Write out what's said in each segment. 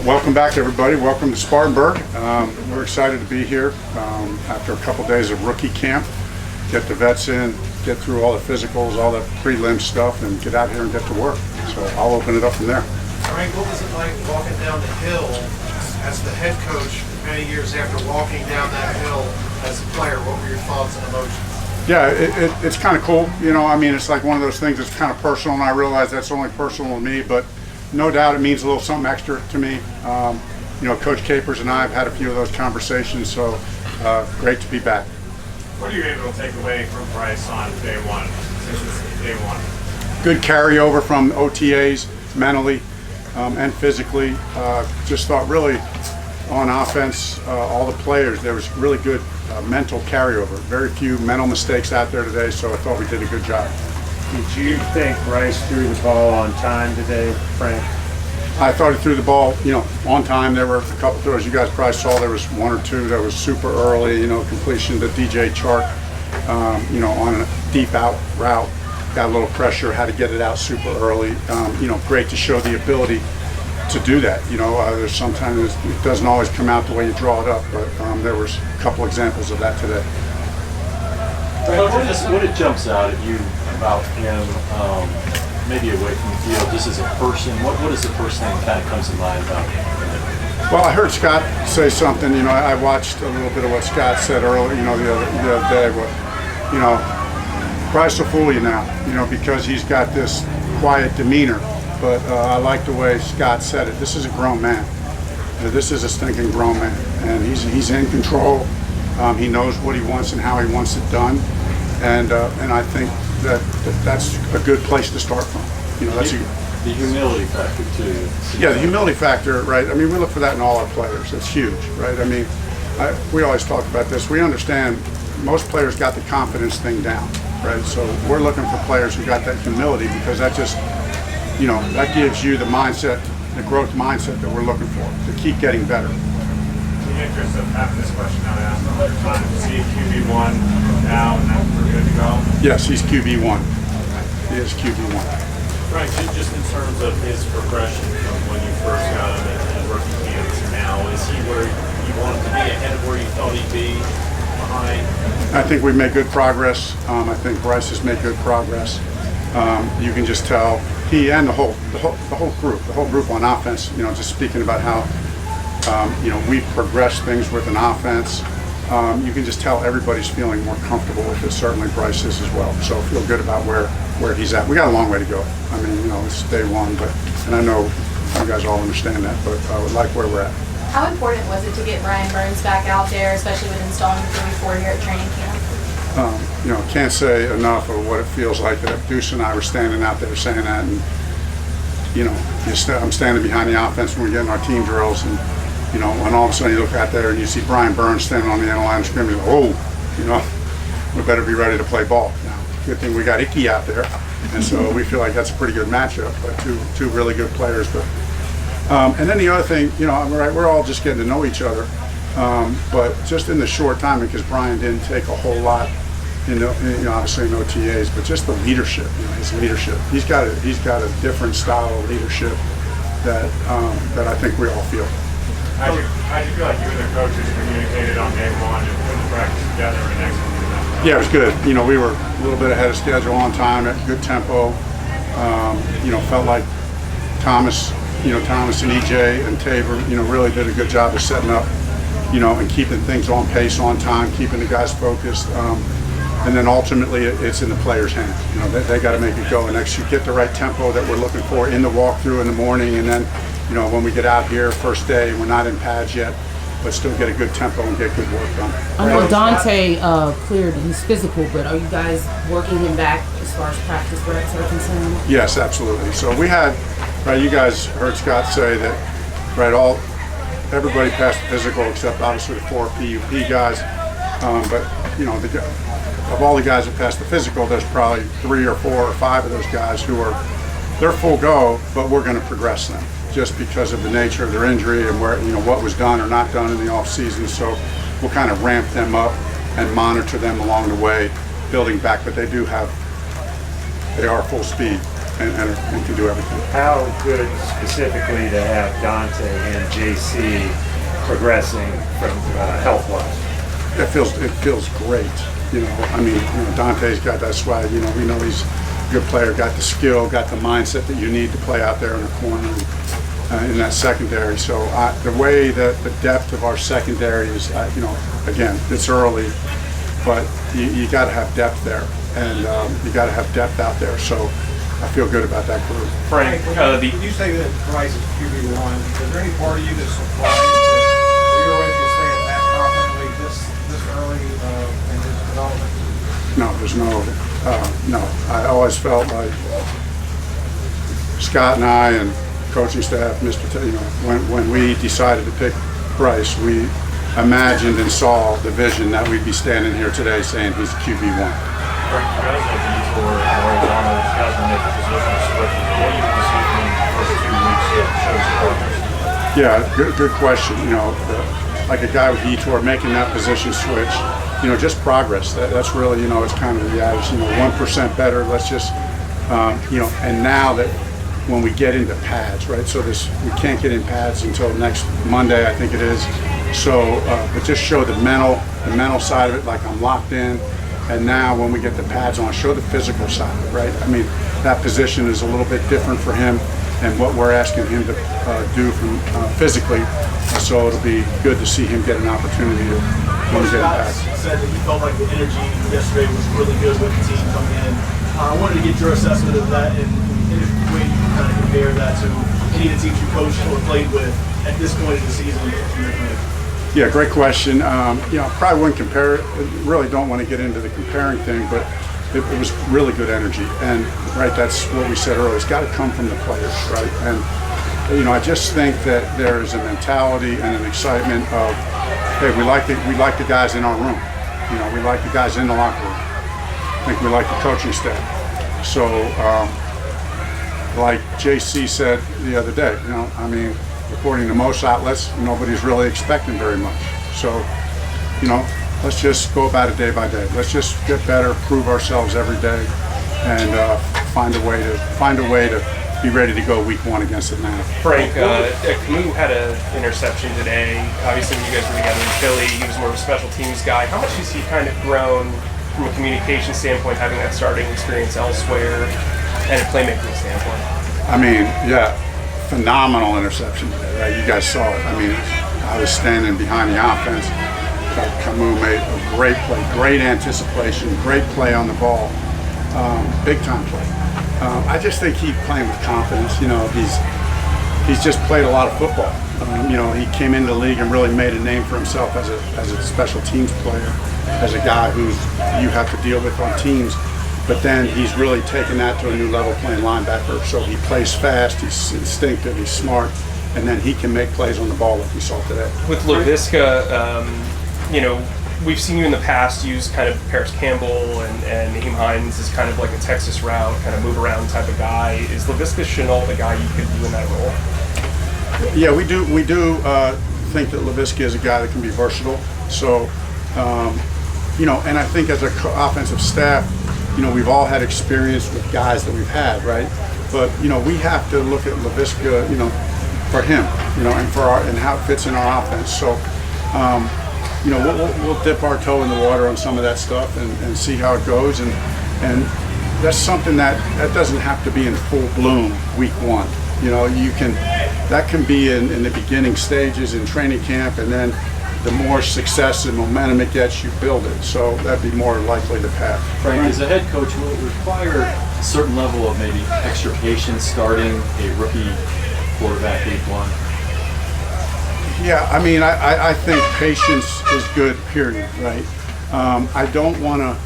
Welcome back, everybody. Welcome to Spartanburg. We're excited to be here after a couple days of rookie camp. Get the vets in, get through all the physicals, all the prelim stuff, and get out here and get to work. So I'll open it up from there. Frank, what was it like walking down the hill as the head coach many years after walking down that hill as a player? What were your thoughts and emotions? Yeah, it's kind of cool. You know, I mean, it's like one of those things that's kind of personal, and I realize that's only personal to me, but no doubt it means a little something extra to me. You know, Coach Capers and I have had a few of those conversations, so great to be back. What are you able to take away from Bryce on day one, since it's day one? Good carryover from OTAs mentally and physically. Just thought really on offense, all the players, there was really good mental carryover. Very few mental mistakes out there today, so I thought we did a good job. Did you think Bryce threw the ball on time today, Frank? I thought he threw the ball, you know, on time. There were a couple throws you guys probably saw. There was one or two that was super early, you know, completion to DJ Chark, you know, on a deep out route. Got a little pressure, had to get it out super early. You know, great to show the ability to do that. You know, there's sometimes it doesn't always come out the way you draw it up, but there was a couple examples of that today. What jumps out at you about him, maybe away from the field, just as a person? What is the first thing that kind of comes to mind about him? Well, I heard Scott say something. You know, I watched a little bit of what Scott said earlier. You know, the other day. But you know, Bryce will fool you now. You know, because he's got this quiet demeanor. But I like the way Scott said it. This is a grown man. This is a stinking grown man, and he's in control. He knows what he wants and how he wants it done, and I think that's a good place to start from. You know, that's the humility factor too. Yeah, the humility factor, right? I mean, we look for that in all our players. It's huge, right? I mean, we always talk about this. We understand most players got the confidence thing down, right? So we're looking for players who got that humility, because that just, you know, that gives you the mindset, the growth mindset that we're looking for to keep getting better. In the interest of having this question out asked 100 times, is he QB1 now and now we're good to go? Yes, he's QB1. He is QB1. Right, just in terms of his progression from when you first got him in rookie camp to now, is he where you wanted to be, ahead of where you thought he'd be, behind? I think we've made good progress. I think Bryce has made good progress. You can just tell he and the whole group on offense. You know, just speaking about how you know, we've progressed things with an offense. You can just tell everybody's feeling more comfortable with it. Certainly Bryce is as well. So I feel good about where he's at. We got a long way to go. I mean, you know, it's day one, and I know you guys all understand that, but I would like where we're at. How important was it to get Brian Burns back out there, especially with installing the 3-4 here at training camp? You know, can't say enough of what it feels like that Deuce and I were standing out there saying that, and you know, I'm standing behind the offense when we're getting our team drills, and you know, and all of a sudden you look out there and you see Brian Burns standing on the end line of scrimmage. Oh, you know, we better be ready to play ball. Now, good thing we got Icky out there, and so we feel like that's a pretty good matchup. But two really good players. But and then the other thing, you know, right, we're all just getting to know each other. But just in the short time, because Brian didn't take a whole lot, you know, obviously in OTAs, but just the leadership, you know, his leadership. He's got a different style of leadership that I think we all feel. How'd you feel like you and the coaches communicated on day one and put the practice together and executed that? Yeah, it was good. You know, we were a little bit ahead of schedule, on time, at good tempo. You know, felt like Thomas and EJ and Tabor, you know, really did a good job of setting up, you know, and keeping things on pace, on time, keeping the guys focused. And then ultimately it's in the players' hands. You know, they got to make it go and execute, get the right tempo that we're looking for in the walkthrough in the morning, and then, you know, when we get out here first day, we're not in pads yet, but still get a good tempo and get good work done. I know Dante cleared his physical, but are you guys working him back as far as practice reps are concerned? Yes, absolutely. So we had, right, you guys heard Scott say that, right, everybody passed the physical except obviously the 4 PUP guys, but, you know, of all the guys that passed the physical, there's probably 3 or 4 or 5 of those guys who they're full go, but we're going to progress them just because of the nature of their injury and where, you know, what was done or not done in the off season. So we'll kind of ramp them up and monitor them along the way, building back. But they are full speed. and can do everything. How good specifically to have Dante and JC progressing from health-wise? It feels great. I mean, Dante's got that swag. We know he's a good player, got the skill, got the mindset that you need to play out there in the corner in that secondary. So the way that the depth of our secondary is, again, it's early, but you got to have depth there, and you got to have depth out there. So I feel good about that group. Frank, When you say that Bryce is QB1, is there any part of you that's surprised that you're able to say it that confidently this early in his development? No, there's no. I always felt like Scott and I and coaching staff, when we decided to pick Bryce, we imagined and saw the vision that we'd be standing here today saying he's QB1. Frank, you guys like Vitor and Arizona, these guys are making positions switches. What do you see from the first 2 weeks that shows progress? Yeah, good question. Like a guy with Vitor making that position switch, just progress. That's really, it's kind of the adage, 1% better. Let's just, and now that when we get into pads, right? So we can't get in pads until next Monday, I think it is. So, but just show the mental side of it, like I'm locked in. And now when we get the pads on, show the physical side of it, right? I mean, that position is a little bit different for him and what we're asking him to do from physically. So it'll be good to see him get an opportunity to get in pads. Said that he felt like the energy yesterday was really good with the team coming in. I wanted to get your assessment of that and any way you can kind of compare that to any of the teams you coached or played with at this point in the season. Yeah, great question. Probably wouldn't compare it. Really don't want to get into the comparing thing, but it was really good energy. And right, that's what we said earlier. It's got to come from the players, right? And I just think that there is a mentality and an excitement of, hey, we like the guys in our room. We like the guys in the locker room. I think we like the coaching staff. So, like JC said the other day, according to most outlets, nobody's really expecting very much. So, let's just go about it day by day. Let's just get better, prove ourselves every day, and find a way to be ready to go week 1 against Atlanta. Frank, Camus had an interception today. Obviously, when you guys were together in Philly, he was more of a special teams guy. How much has he kind of grown from a communication standpoint, having that starting experience elsewhere, and a playmaking standpoint? I mean, yeah, phenomenal interception today, right? You guys saw it. I mean, I was standing behind the offense. Camus made a great play, great anticipation, great play on the ball, big time play. I just think he's playing with confidence. He's just played a lot of football. He came into the league and really made a name for himself as a special teams player, as a guy who you have to deal with on teams. But then he's really taken that to a new level playing linebacker. So he plays fast, he's instinctive, he's smart, and then he can make plays on the ball like we saw today. With Laviska, we've seen you in the past use kind of Paris Campbell and Naheem Hines as kind of like a Texas route, kind of move around type of guy. Is Laviska Shenault the guy you could do in that role? Yeah, we do think that Laviska is a guy that can be versatile. So, and I think as an offensive staff, we've all had experience with guys that we've had, right? But, we have to look at Laviska, for him, and how it fits in our offense. So, we'll dip our toe in the water on some of that stuff and see how it goes. And that's something that doesn't have to be in full bloom week 1. That can be in the beginning stages in training camp, and then the more success and momentum it gets, you build it. So that'd be more likely to pass. Frank, as a head coach, will it require a certain level of maybe extra patience starting a rookie quarterback week 1? Yeah, I mean, I think patience is good, period, right? I don't want to,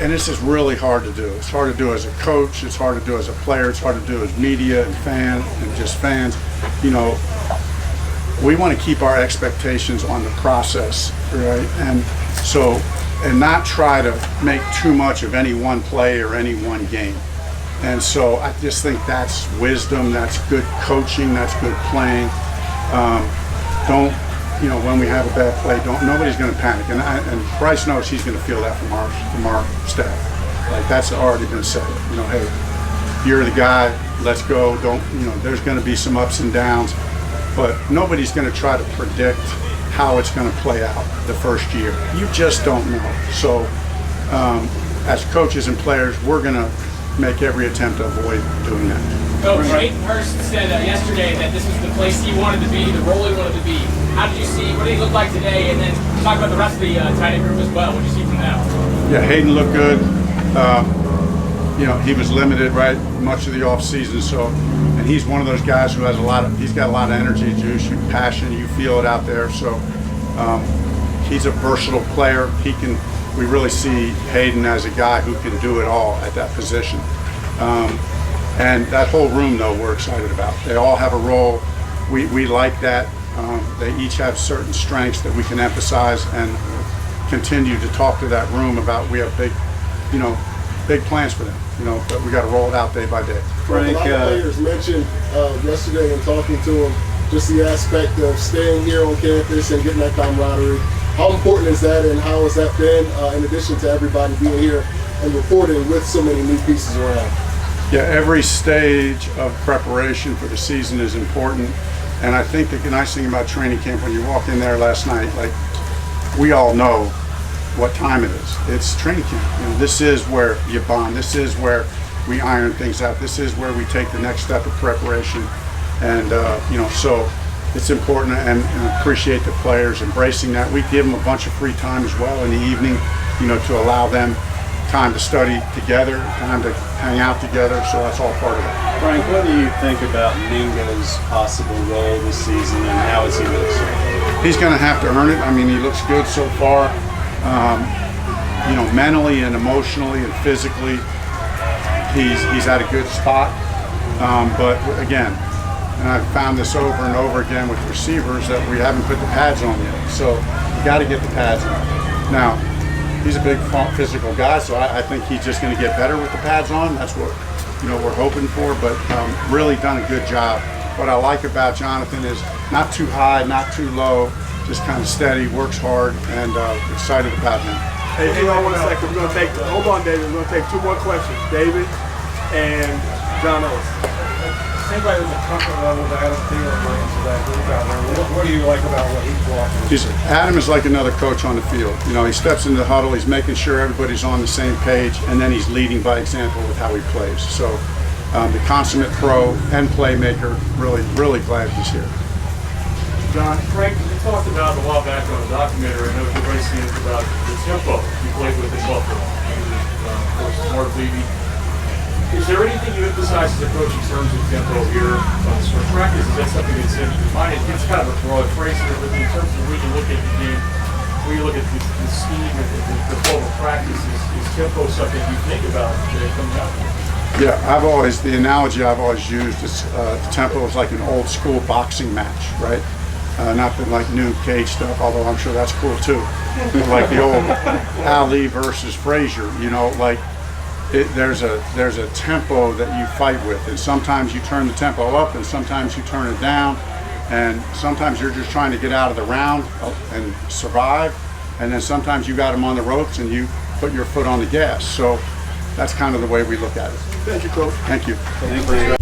and this is really hard to do. It's hard to do as a coach, it's hard to do as a player, it's hard to do as media and fans. We want to keep our expectations on the process, right? And so, and not try to make too much of any one play or any one game. And so I just think that's wisdom, that's good coaching, that's good playing. When we have a bad play, nobody's going to panic. And Bryce knows he's going to feel that from our staff. Like, that's already been said. Hey, you're the guy, let's go. Don't, there's going to be some ups and downs, but nobody's going to try to predict how it's going to play out the first year. You just don't know. So as coaches and players, we're going to make every attempt to avoid doing that. Coach, Hayden Hurst said yesterday that this was the place he wanted to be, the role he wanted to be. How did you see, what did he look like today? And then talk about the rest of the tight end group as well. What did you see from them? Yeah, Hayden looked good. He was limited, right, much of the off season. So, and he's one of those guys who has he's got a lot of energy, juice, passion. You feel it out there. So, he's a versatile player. We really see Hayden as a guy who can do it all at that position. And that whole room, though, we're excited about. They all have a role. We like that. They each have certain strengths that we can emphasize and continue to talk to that room about. We have big plans for them, but we got to roll it out day by day. Frank, a lot of players mentioned yesterday in talking to them just the aspect of staying here on campus and getting that camaraderie. How important is that, and how has that been, in addition to everybody being here and reporting with so many new pieces around? Yeah, every stage of preparation for the season is important. And I think the nice thing about training camp, when you walked in there last night, like, we all know what time it is. It's training camp. This is where you bond. This is where we iron things out. This is where we take the next step of preparation. And, so it's important, and appreciate the players embracing that. We give them a bunch of free time as well in the evening, to allow them time to study together, time to hang out together, so that's all part of it. Frank, what do you think about Mingo's possible role this season, and how is he look so far? He's going to have to earn it. I mean, he looks good so far. Mentally and emotionally and physically, he's at a good spot. But again, and I've found this over and over again with receivers, that we haven't put the pads on yet. So you got to get the pads on. Now, he's a big physical guy, so I think he's just going to get better with the pads on. That's what we're hoping for, but really done a good job. What I like about Jonathan is not too high, not too low, just kind of steady, works hard, and excited about him. Hey, hang on 1 second. Hold on, David. We're going to take 2 more questions. David and John Ellis. Seems like there's a comfort level that Adam Thielen brings to that group out there. What do you like about what he's watching? Adam is like another coach on the field. He steps into the huddle, he's making sure everybody's on the same page, and then he's leading by example with how he plays. So the consummate pro and playmaker, really, really glad he's here. John, Frank, you talked about a while back on a documentary, I know everybody's seen it, about the tempo you played with in Buffalo. Of course, Mark Levy. Is there anything you emphasize as a coach in terms of tempo here on spring practice? Is that something that's in your mind? It's kind of a broad phrase here, but in terms of when you look at the game, when you look at the scheme and the flow of practice, is tempo something you think about coming out? Yeah, the analogy I've always used is the tempo is like an old school boxing match, right? Not the like new cage stuff, although I'm sure that's cool too. But like the old Ali versus Frazier, there's a tempo that you fight with, and sometimes you turn the tempo up, and sometimes you turn it down, and sometimes you're just trying to get out of the round and survive, and then sometimes you got them on the ropes and you put your foot on the gas. So that's kind of the way we look at it. Thank you, Coach. Thank you. Thank you.